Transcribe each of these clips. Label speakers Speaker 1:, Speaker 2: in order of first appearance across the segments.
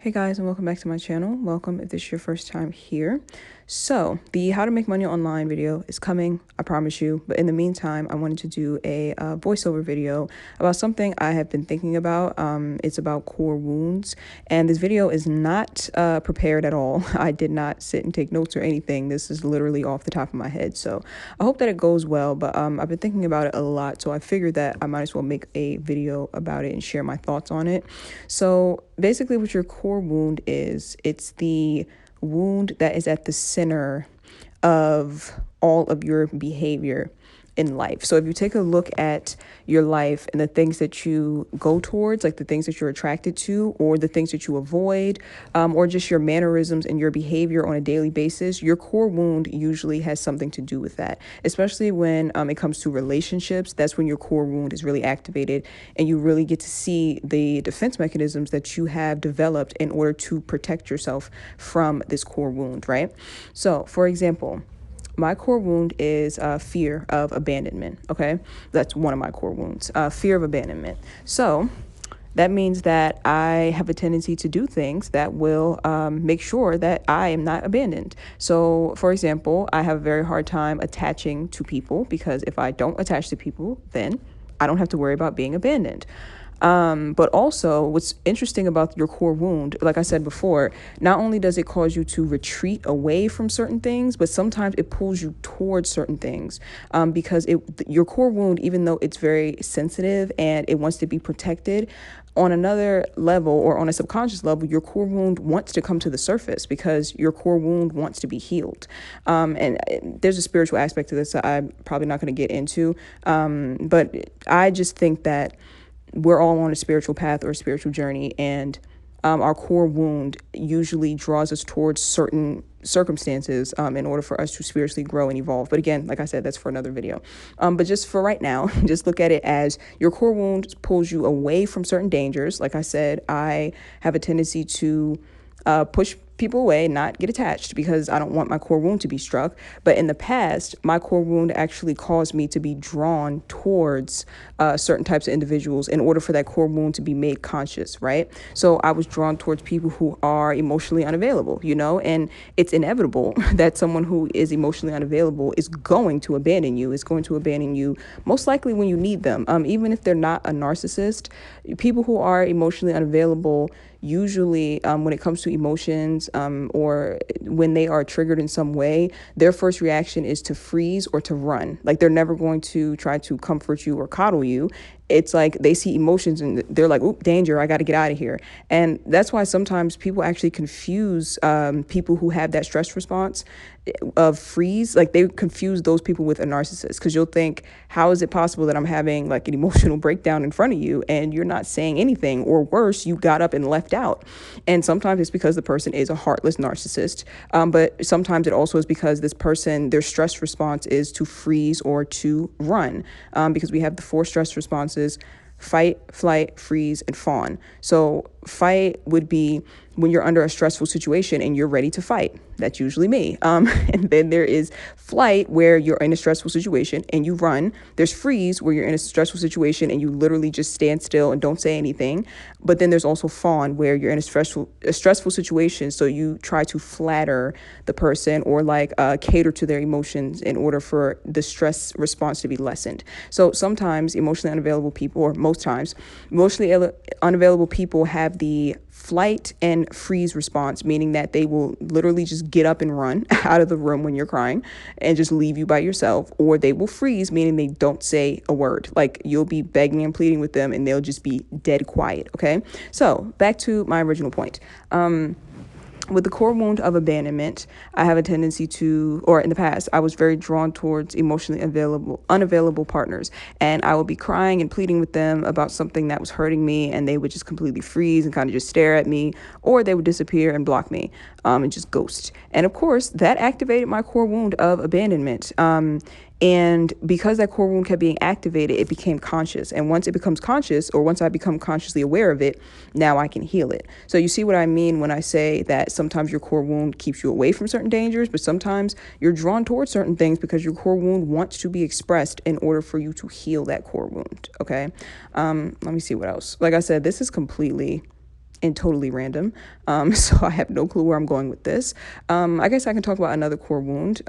Speaker 1: Hey guys, and welcome back to my channel. Welcome if this is your first time here. So the how to make money online video is coming, I promise you. But in the meantime, I wanted to do a voiceover video about something I have been thinking about. It's about core wounds, and this video is not prepared at all. I did not sit and take notes or anything. This is literally off the top of my head. So I hope that it goes well, but I've been thinking about it a lot. So I figured that I might as well make a video about it and share my thoughts on it. So basically what your core wound is, it's the wound that is at the center of all of your behavior in life. So if you take a look at your life and the things that you go towards, like the things that you're attracted to, or the things that you avoid, or just your mannerisms and your behavior on a daily basis, your core wound usually has something to do with that. Especially when it comes to relationships, that's when your core wound is really activated, and you really get to see the defense mechanisms that you have developed in order to protect yourself from this core wound, right? So, for example, my core wound is fear of abandonment, okay? That's one of my core wounds, fear of abandonment. So that means that I have a tendency to do things that will make sure that I am not abandoned. So, for example, I have a very hard time attaching to people, because if I don't attach to people, then I don't have to worry about being abandoned. But also what's interesting about your core wound, like I said before, not only does it cause you to retreat away from certain things, but sometimes it pulls you towards certain things, because your core wound, even though it's very sensitive and it wants to be protected, on another level or on a subconscious level, your core wound wants to come to the surface because your core wound wants to be healed. And there's a spiritual aspect to this that I'm probably not going to get into. But I just think that we're all on a spiritual path or a spiritual journey, and our core wound usually draws us towards certain circumstances in order for us to spiritually grow and evolve. But again, like I said, that's for another video. But just for right now, just look at it as your core wound pulls you away from certain dangers. Like I said, I have a tendency to push people away, not get attached, because I don't want my core wound to be struck. But in the past, my core wound actually caused me to be drawn towards certain types of individuals in order for that core wound to be made conscious, right? So I was drawn towards people who are emotionally unavailable, and it's inevitable that someone who is emotionally unavailable is going to abandon you, most likely when you need them. Even if they're not a narcissist, people who are emotionally unavailable, usually when it comes to emotions, or when they are triggered in some way, their first reaction is to freeze or to run. Like, they're never going to try to comfort you or coddle you. It's like they see emotions and they're like, "Oop, danger, I got to get out of here." And that's why sometimes people actually confuse people who have that stress response of freeze. Like, they confuse those people with a narcissist, because you'll think, how is it possible that I'm having like an emotional breakdown in front of you and you're not saying anything, or worse, you got up and left out? And sometimes it's because the person is a heartless narcissist, but sometimes it also is because this person, their stress response is to freeze or to run, because we have the 4 stress responses: fight, flight, freeze, and fawn. So fight would be when you're under a stressful situation and you're ready to fight. That's usually me. And then there is flight, where you're in a stressful situation and you run. There's freeze, where you're in a stressful situation and you literally just stand still and don't say anything. But then there's also fawn, where you're in a stressful situation, so you try to flatter the person or cater to their emotions in order for the stress response to be lessened. So sometimes emotionally unavailable people, or most times, emotionally unavailable people have the flight and freeze response, meaning that they will literally just get up and run out of the room when you're crying and just leave you by yourself. Or they will freeze, meaning they don't say a word. Like, you'll be begging and pleading with them and they'll just be dead quiet. Okay, so back to my original point. With the core wound of abandonment, I have a tendency to, or in the past, I was very drawn towards emotionally unavailable partners. And I would be crying and pleading with them about something that was hurting me, and they would just completely freeze and kind of just stare at me, or they would disappear and block me, and just ghost. And of course, that activated my core wound of abandonment. And because that core wound kept being activated, it became conscious. And once it becomes conscious, or once I become consciously aware of it, now I can heal it. So you see what I mean when I say that sometimes your core wound keeps you away from certain dangers, but sometimes you're drawn towards certain things because your core wound wants to be expressed in order for you to heal that core wound. Okay. Let me see what else. Like I said, this is completely and totally random. So I have no clue where I'm going with this. I guess I can talk about another core wound.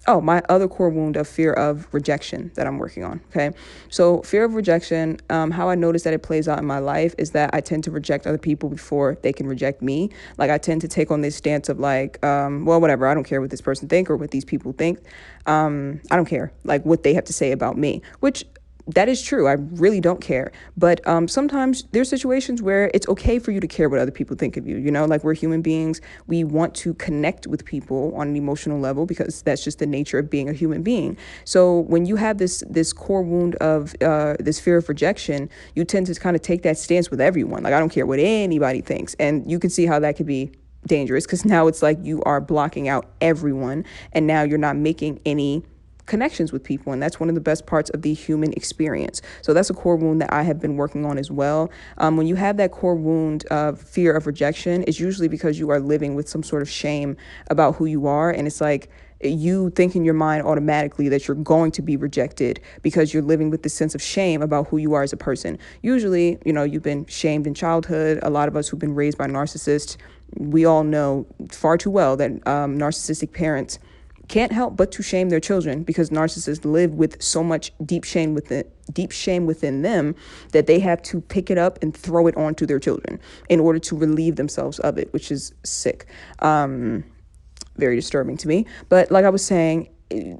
Speaker 1: My other core wound of fear of rejection that I'm working on. Okay. So fear of rejection, how I notice that it plays out in my life is that I tend to reject other people before they can reject me. Like I tend to take on this stance of like, well, whatever. I don't care what this person think or what these people think. I don't care like what they have to say about me, which that is true. I really don't care. But sometimes there's situations where it's okay for you to care what other people think of you. You know, like we're human beings. We want to connect with people on an emotional level because that's just the nature of being a human being. So when you have this core wound of this fear of rejection, you tend to kind of take that stance with everyone. Like, I don't care what anybody thinks. And you can see how that could be dangerous because now it's like you are blocking out everyone and now you're not making any connections with people, and that's one of the best parts of the human experience. So that's a core wound that I have been working on as well. When you have that core wound of fear of rejection, it's usually because you are living with some sort of shame about who you are, and it's like you think in your mind automatically that you're going to be rejected because you're living with this sense of shame about who you are as a person. Usually, you know, you've been shamed in childhood. A lot of us who've been raised by narcissists, we all know far too well that narcissistic parents can't help but to shame their children because narcissists live with so much deep shame within them that they have to pick it up and throw it onto their children in order to relieve themselves of it, which is sick. Very disturbing to me. But like I was saying,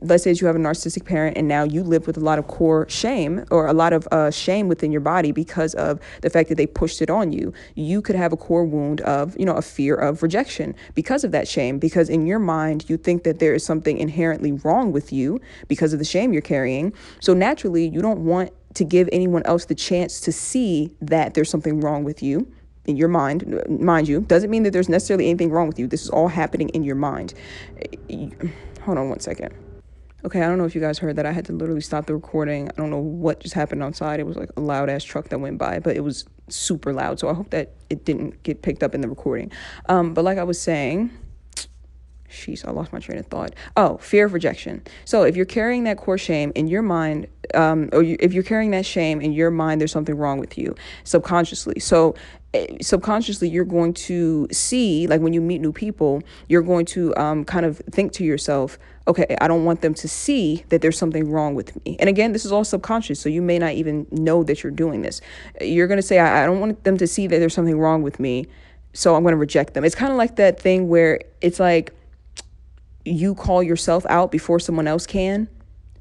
Speaker 1: let's say you have a narcissistic parent and now you live with a lot of core shame or a lot of shame within your body because of the fact that they pushed it on you. You could have a core wound of, you know, a fear of rejection because of that shame, because in your mind, you think that there is something inherently wrong with you because of the shame you're carrying. So naturally, you don't want to give anyone else the chance to see that there's something wrong with you. In your mind you, doesn't mean that there's necessarily anything wrong with you. This is all happening in your mind. Hold on one second. Okay, I don't know if you guys heard that. I had to literally stop the recording. I don't know what just happened outside. It was like a loud ass truck that went by, but it was super loud. So I hope that it didn't get picked up in the recording. But like I was saying, I lost my train of thought. Oh, fear of rejection. So if you're carrying that core shame in your mind, if you're carrying that shame in your mind, there's something wrong with you subconsciously. So subconsciously, you're going to see, like when you meet new people, you're going to kind of think to yourself, okay, I don't want them to see that there's something wrong with me. And again, this is all subconscious, so you may not even know that you're doing this. You're going to say, I don't want them to see that there's something wrong with me, so I'm going to reject them. It's kind of like that thing where it's like you call yourself out before someone else can,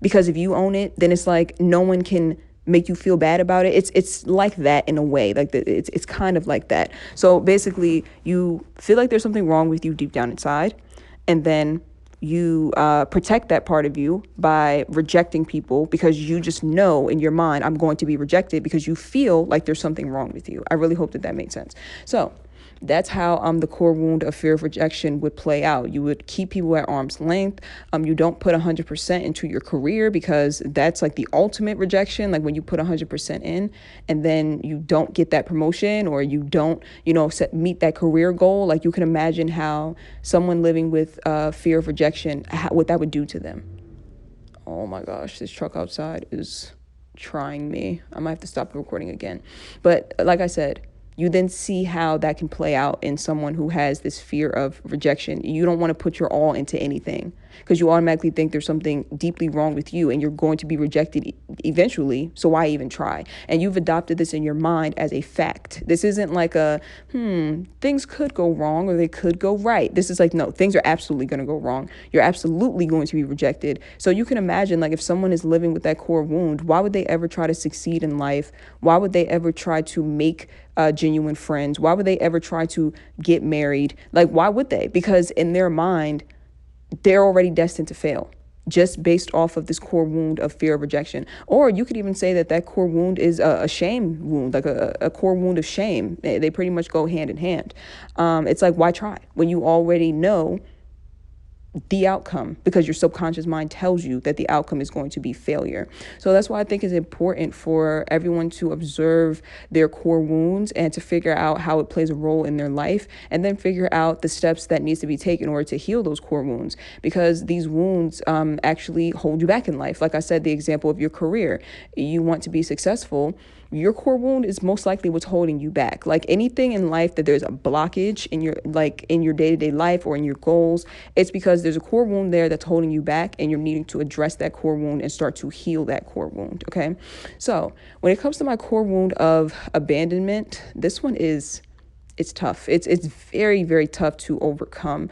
Speaker 1: because if you own it, then it's like no one can make you feel bad about it. It's like that in a way, like it's kind of like that. So basically, you feel like there's something wrong with you deep down inside, and then you protect that part of you by rejecting people because you just know in your mind, I'm going to be rejected, because you feel like there's something wrong with you. I really hope that made sense. So that's how the core wound of fear of rejection would play out. You would keep people at arm's length. You don't put 100% into your career, because that's like the ultimate rejection. Like when you put 100% in and then you don't get that promotion, or you don't, meet that career goal. Like you can imagine how someone living with fear of rejection, what that would do to them. Oh my gosh, this truck outside is trying me. I might have to stop the recording again. But like I said, you then see how that can play out in someone who has this fear of rejection. You don't want to put your all into anything, because you automatically think there's something deeply wrong with you and you're going to be rejected eventually. So why even try? And you've adopted this in your mind as a fact. This isn't like things could go wrong or they could go right. This is like, no, things are absolutely going to go wrong. You're absolutely going to be rejected. So you can imagine, like, if someone is living with that core wound, why would they ever try to succeed in life? Why would they ever try to make genuine friends? Why would they ever try to get married? Like, why would they? Because in their mind, they're already destined to fail, just based off of this core wound of fear of rejection. Or you could even say that core wound is a shame wound, like a core wound of shame. They pretty much go hand in hand. It's like, why try when you already know the outcome, because your subconscious mind tells you that the outcome is going to be failure. So that's why I think it's important for everyone to observe their core wounds and to figure out how it plays a role in their life, and then figure out the steps that needs to be taken in order to heal those core wounds, because these wounds actually hold you back in life. Like I said, the example of your career, you want to be successful, your core wound is most likely what's holding you back. Like anything in life that there's a blockage in your, like in your day-to-day life or in your goals, it's because there's a core wound there that's holding you back, and you're needing to address that core wound and start to heal that core wound. Okay. So when it comes to my core wound of abandonment, this one is, it's tough. It's very, very tough to overcome,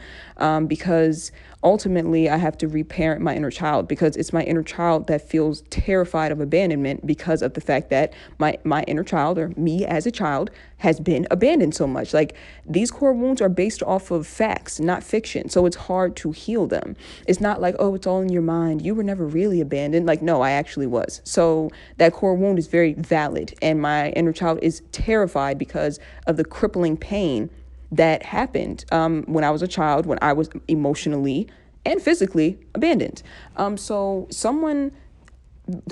Speaker 1: because ultimately I have to reparent my inner child, because it's my inner child that feels terrified of abandonment because of the fact that my inner child, or me as a child, has been abandoned so much. Like, these core wounds are based off of facts, not fiction. So it's hard to heal them. It's not like, oh, it's all in your mind, you were never really abandoned. Like, no, I actually was. So that core wound is very valid. And my inner child is terrified because of the crippling pain that happened when I was a child, when I was emotionally and physically abandoned. So someone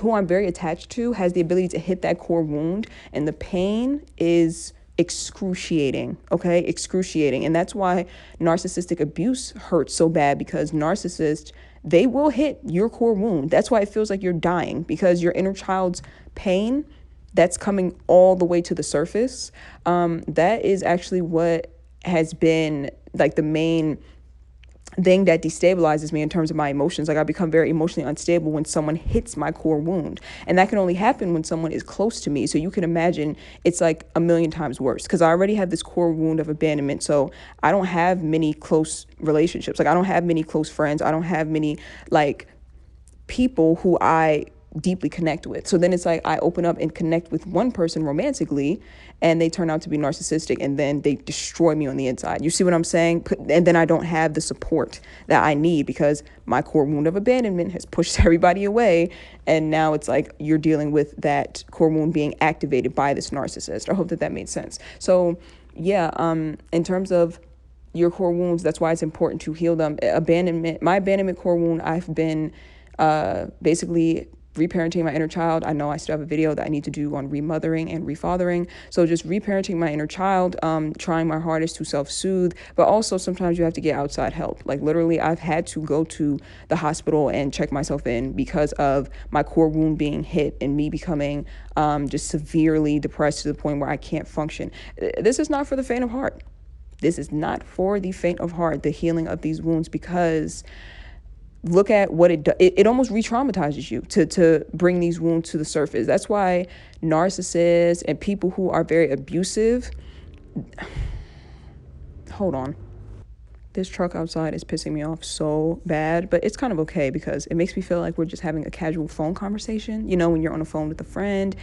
Speaker 1: who I'm very attached to has the ability to hit that core wound, and the pain is excruciating. Okay, excruciating. And that's why narcissistic abuse hurts so bad, because narcissists, they will hit your core wound. That's why it feels like you're dying, because your inner child's pain that's coming all the way to the surface, that is actually what has been like the main thing that destabilizes me in terms of my emotions. Like, I become very emotionally unstable when someone hits my core wound, and that can only happen when someone is close to me. So you can imagine it's like a million times worse, because I already have this core wound of abandonment. So I don't have many close relationships. Like, I don't have many close friends. I don't have many like people who I deeply connect with. So then it's like I open up and connect with one person romantically, and they turn out to be narcissistic, and then they destroy me on the inside. You see what I'm saying? And then I don't have the support that I need, because my core wound of abandonment has pushed everybody away. And now it's like you're dealing with that core wound being activated by this narcissist. I hope that that made sense. So yeah, in terms of your core wounds, that's why it's important to heal them. My abandonment core wound, I've been basically reparenting my inner child. I know I still have a video that I need to do on remothering and refathering. So just reparenting my inner child, trying my hardest to self-soothe, but also sometimes you have to get outside help. Like, literally, I've had to go to the hospital and check myself in because of my core wound being hit and me becoming just severely depressed to the point where I can't function. This is not for the faint of heart. This is not for the faint of heart, the healing of these wounds, because look at what it does. It almost re-traumatizes you to bring these wounds to the surface. That's why narcissists and people who are very abusive, hold on. This truck outside is pissing me off so bad, but it's kind of okay, because it makes me feel like we're just having a casual phone conversation. You know, when you're on the phone with a friend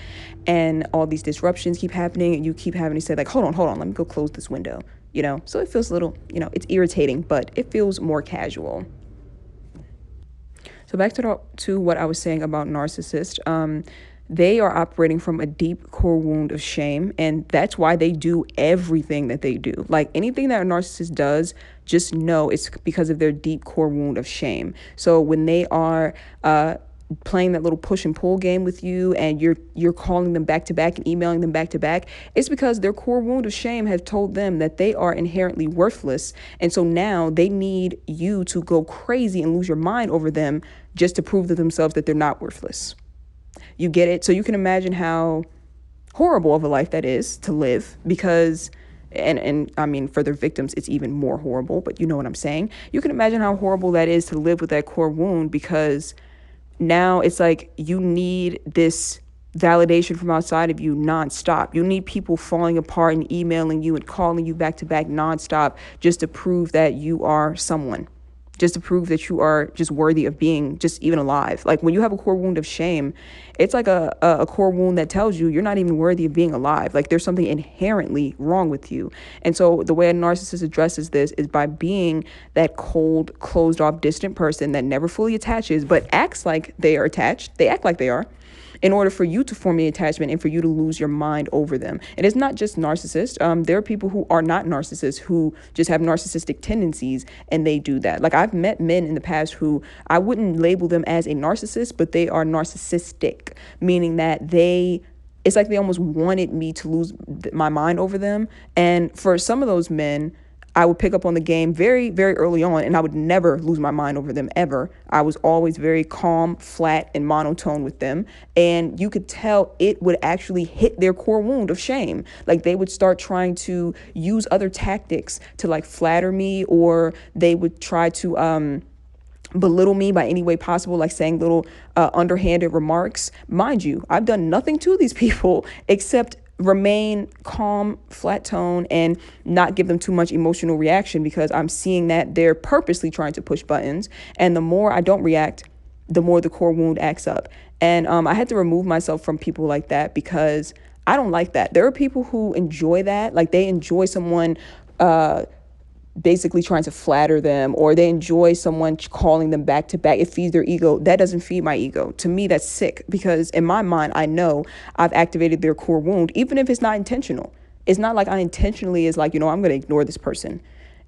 Speaker 1: and all these disruptions keep happening, and you keep having to say like, hold on, let me go close this window, you know? So it feels a little, it's irritating, but it feels more casual. So back to what I was saying about narcissists. They are operating from a deep core wound of shame, and that's why they do everything that they do. Like, anything that a narcissist does, just know it's because of their deep core wound of shame. So when they are playing that little push and pull game with you, and you're calling them back to back and emailing them back to back, it's because their core wound of shame has told them that they are inherently worthless. And so now they need you to go crazy and lose your mind over them just to prove to themselves that they're not worthless. You get it? So you can imagine how horrible of a life that is to live, because and I mean, for their victims, it's even more horrible, but you know what I'm saying? You can imagine how horrible that is to live with that core wound, because now it's like you need this validation from outside of you nonstop. You need people falling apart and emailing you and calling you back to back nonstop just to prove that you are someone, just to prove that you are just worthy of being just even alive. Like, when you have a core wound of shame, it's like a core wound that tells you you're not even worthy of being alive. Like, there's something inherently wrong with you. And so the way a narcissist addresses this is by being that cold, closed off, distant person that never fully attaches, but acts like they are attached. They act like they are, in order for you to form the attachment and for you to lose your mind over them. And it's not just narcissists. There are people who are not narcissists, who just have narcissistic tendencies, and they do that. Like, I've met men in the past who I wouldn't label them as a narcissist, but they are narcissistic, meaning that it's like they almost wanted me to lose my mind over them. And for some of those men, I would pick up on the game very, very early on, and I would never lose my mind over them ever. I was always very calm, flat, and monotone with them. And you could tell it would actually hit their core wound of shame. Like they would start trying to use other tactics to like flatter me, or they would try to belittle me by any way possible, like saying little underhanded remarks. Mind you, I've done nothing to these people except remain calm, flat tone, and not give them too much emotional reaction, because I'm seeing that they're purposely trying to push buttons. And the more I don't react, the more the core wound acts up. And I had to remove myself from people like that because I don't like that. There are people who enjoy that. Like they enjoy someone basically trying to flatter them, or they enjoy someone calling them back to back. It feeds their ego. That doesn't feed my ego. To me, that's sick, because in my mind, I know I've activated their core wound, even if it's not intentional. It's not like I intentionally is like, I'm going to ignore this person.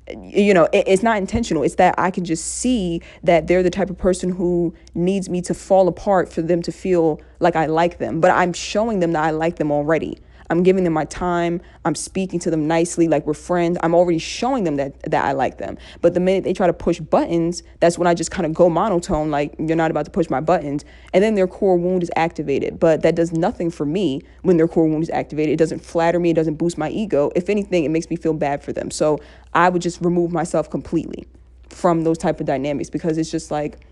Speaker 1: It's not intentional. It's that I can just see that they're the type of person who needs me to fall apart for them to feel like I like them. But I'm showing them that I like them already. I'm giving them my time. I'm speaking to them nicely, like we're friends. I'm already showing them that I like them. But the minute they try to push buttons, that's when I just kind of go monotone, like, you're not about to push my buttons. And then their core wound is activated. But that does nothing for me when their core wound is activated. It doesn't flatter me. It doesn't boost my ego. If anything, it makes me feel bad for them. So I would just remove myself completely from those type of dynamics, because it's just like,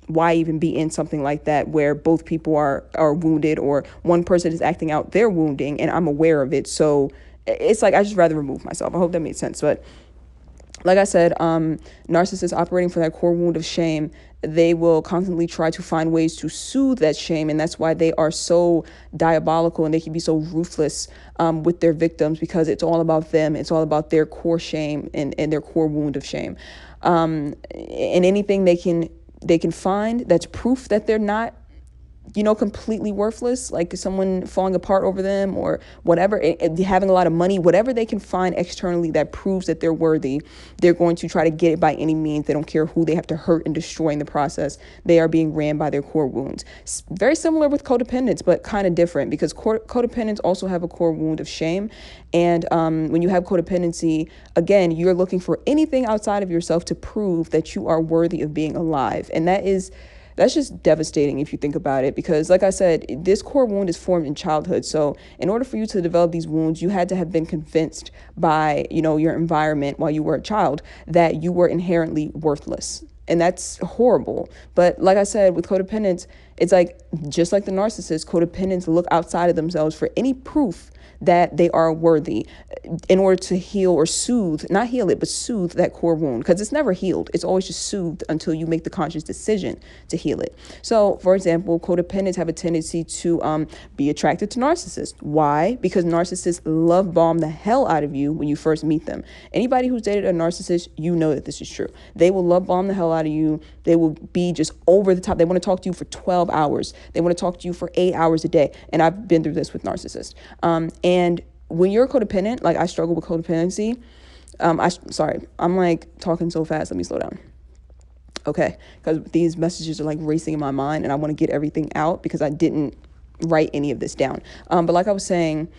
Speaker 1: why even be in something like that where both people are wounded, or one person is acting out their wounding and I'm aware of it. So it's like, I just rather remove myself. I hope that made sense. But like I said, narcissists operating for that core wound of shame, they will constantly try to find ways to soothe that shame. And that's why they are so diabolical, and they can be so ruthless with their victims, because it's all about them. It's all about their core shame and their core wound of shame. And anything they can find that's proof that they're not, completely worthless, like someone falling apart over them or whatever, having a lot of money, whatever they can find externally that proves that they're worthy, they're going to try to get it by any means. They don't care who they have to hurt and destroy in the process. They are being ran by their core wounds. Very similar with codependents, but kind of different, because codependents also have a core wound of shame. And when you have codependency, again, you're looking for anything outside of yourself to prove that you are worthy of being alive. And that's just devastating if you think about it, because like I said, this core wound is formed in childhood. So in order for you to develop these wounds, you had to have been convinced by, your environment while you were a child that you were inherently worthless. And that's horrible. But like I said, with codependents, it's like, just like the narcissists, codependents look outside of themselves for any proof that they are worthy in order to heal or soothe, not heal it, but soothe that core wound, because it's never healed. It's always just soothed until you make the conscious decision to heal it. So, for example, codependents have a tendency to be attracted to narcissists. Why? Because narcissists love bomb the hell out of you when you first meet them. Anybody who's dated a narcissist, you know that this is true. They will love bomb the hell out of you. They will be just over the top. They want to talk to you for 12 hours. They want to talk to you for 8 hours a day. And I've been through this with narcissists. And when you're codependent, like I struggle with codependency. I'm like talking so fast. Let me slow down. Okay. Because these messages are like racing in my mind, and I want to get everything out because I didn't write any of this down. But like I was saying,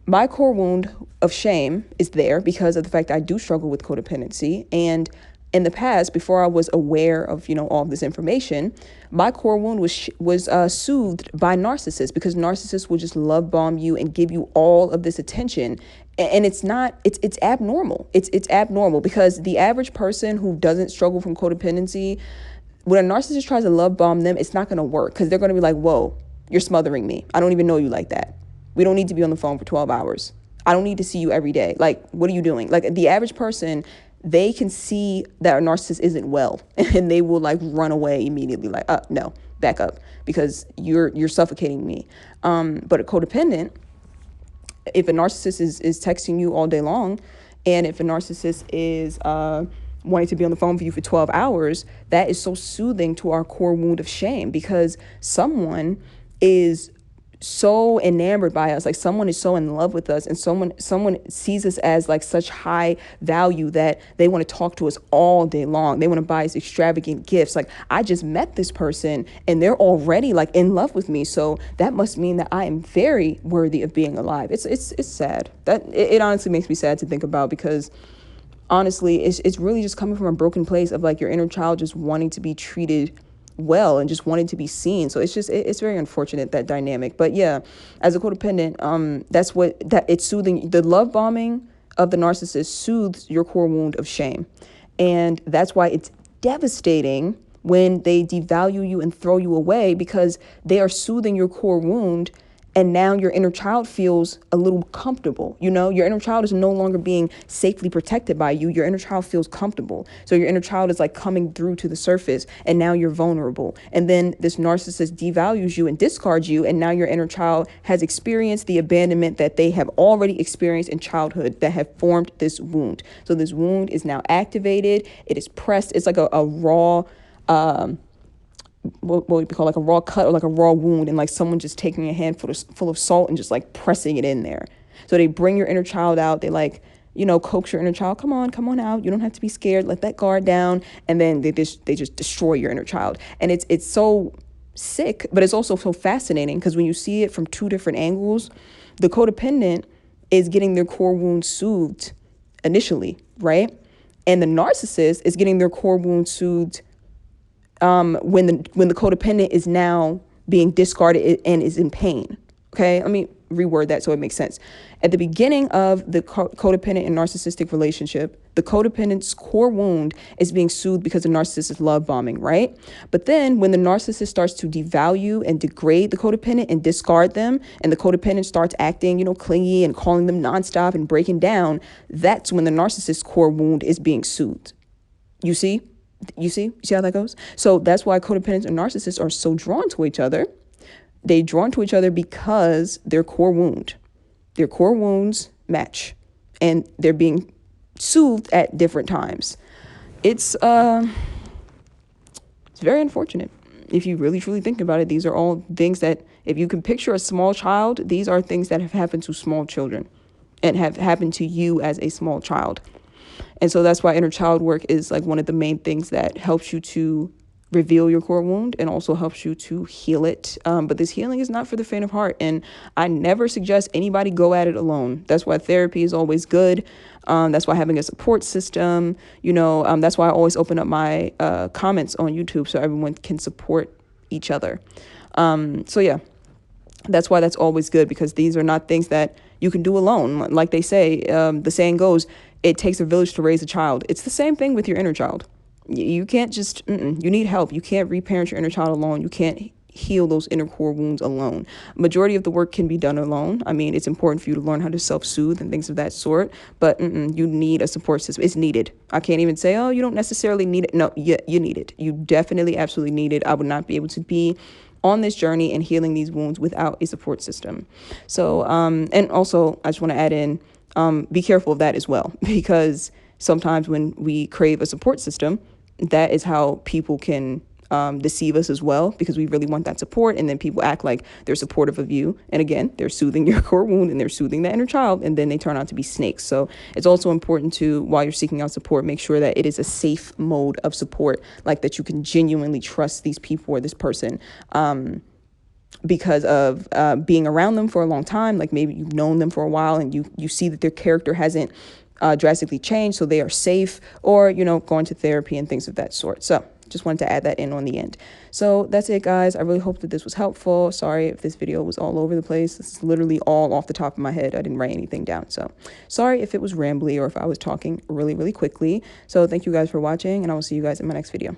Speaker 1: my core wound of shame is there because of the fact that I do struggle with codependency. And in the past, before I was aware of, all of this information, my core wound was soothed by narcissists, because narcissists will just love bomb you and give you all of this attention. And it's abnormal. It's abnormal, because the average person who doesn't struggle from codependency, when a narcissist tries to love bomb them, it's not going to work, because they're going to be like, whoa, you're smothering me. I don't even know you like that. We don't need to be on the phone for 12 hours. I don't need to see you every day. Like, what are you doing? Like, the average person, they can see that a narcissist isn't well, and they will like run away immediately, like, no, back up, because you're suffocating me. But a codependent, if a narcissist is texting you all day long, and if a narcissist is wanting to be on the phone for you for 12 hours, that is so soothing to our core wound of shame, because someone is so enamored by us, like someone is so in love with us, and someone sees us as like such high value that they want to talk to us all day long. They want to buy us extravagant gifts. Like, I just met this person and they're already like in love with me, so that must mean that I am very worthy of being alive. It's sad. That it honestly makes me sad to think about, because honestly, it's really just coming from a broken place of like your inner child just wanting to be treated well and just wanting to be seen. So it's just it's very unfortunate, that dynamic. But yeah, as a codependent, that it's soothing. The love bombing of the narcissist soothes your core wound of shame, and that's why it's devastating when they devalue you and throw you away, because they are soothing your core wound. And now your inner child feels a little comfortable. Your inner child is no longer being safely protected by you. Your inner child feels comfortable. So your inner child is like coming through to the surface, and now you're vulnerable. And then this narcissist devalues you and discards you. And now your inner child has experienced the abandonment that they have already experienced in childhood that have formed this wound. So this wound is now activated. It is pressed. It's like a raw, what we call like a raw cut or like a raw wound, and like someone just taking a handful full of salt and just like pressing it in there. So they bring your inner child out. They like, coax your inner child. Come on out. You don't have to be scared. Let that guard down. And then they just destroy your inner child. And it's so sick, but it's also so fascinating, because when you see it from two different angles, the codependent is getting their core wound soothed initially, right? And the narcissist is getting their core wound soothed when the codependent is now being discarded and is in pain. Okay, let me reword that so it makes sense. At the beginning of the codependent and narcissistic relationship, the codependent's core wound is being soothed because the narcissist is love bombing, right? But then when the narcissist starts to devalue and degrade the codependent and discard them, and the codependent starts acting, clingy and calling them nonstop and breaking down, that's when the narcissist's core wound is being soothed. You see how that goes? So that's why codependents and narcissists are so drawn to each other. They're drawn to each other because their core wounds match, and they're being soothed at different times. It's very unfortunate. If you really truly think about it, these are all things that, if you can picture a small child, these are things that have happened to small children and have happened to you as a small child. And so that's why inner child work is like one of the main things that helps you to reveal your core wound and also helps you to heal it. But this healing is not for the faint of heart. And I never suggest anybody go at it alone. That's why therapy is always good. That's why having a support system, that's why I always open up my comments on YouTube so everyone can support each other. So yeah, that's why that's always good, because these are not things that you can do alone. Like they say, the saying goes, it takes a village to raise a child. It's the same thing with your inner child. You can't just, you need help. You can't reparent your inner child alone. You can't heal those inner core wounds alone. Majority of the work can be done alone. I mean, it's important for you to learn how to self-soothe and things of that sort, but you need a support system. It's needed. I can't even say, oh, you don't necessarily need it. No, you need it. You definitely, absolutely need it. I would not be able to be on this journey and healing these wounds without a support system. So, and also I just want to add in, be careful of that as well, because sometimes when we crave a support system, that is how people can deceive us as well, because we really want that support, and then people act like they're supportive of you, and again, they're soothing your core wound and they're soothing the inner child, and then they turn out to be snakes. So it's also important to, while you're seeking out support, make sure that it is a safe mode of support, like that you can genuinely trust these people or this person, because of being around them for a long time. Like maybe you've known them for a while and you see that their character hasn't drastically changed, so they are safe, or going to therapy and things of that sort. So just wanted to add that in on the end. So that's it, guys. I really hope that this was helpful. Sorry if this video was all over the place. This is literally all off the top of my head. I didn't write anything down, so sorry if it was rambly or if I was talking really, really quickly. So thank you guys for watching, and I will see you guys in my next video.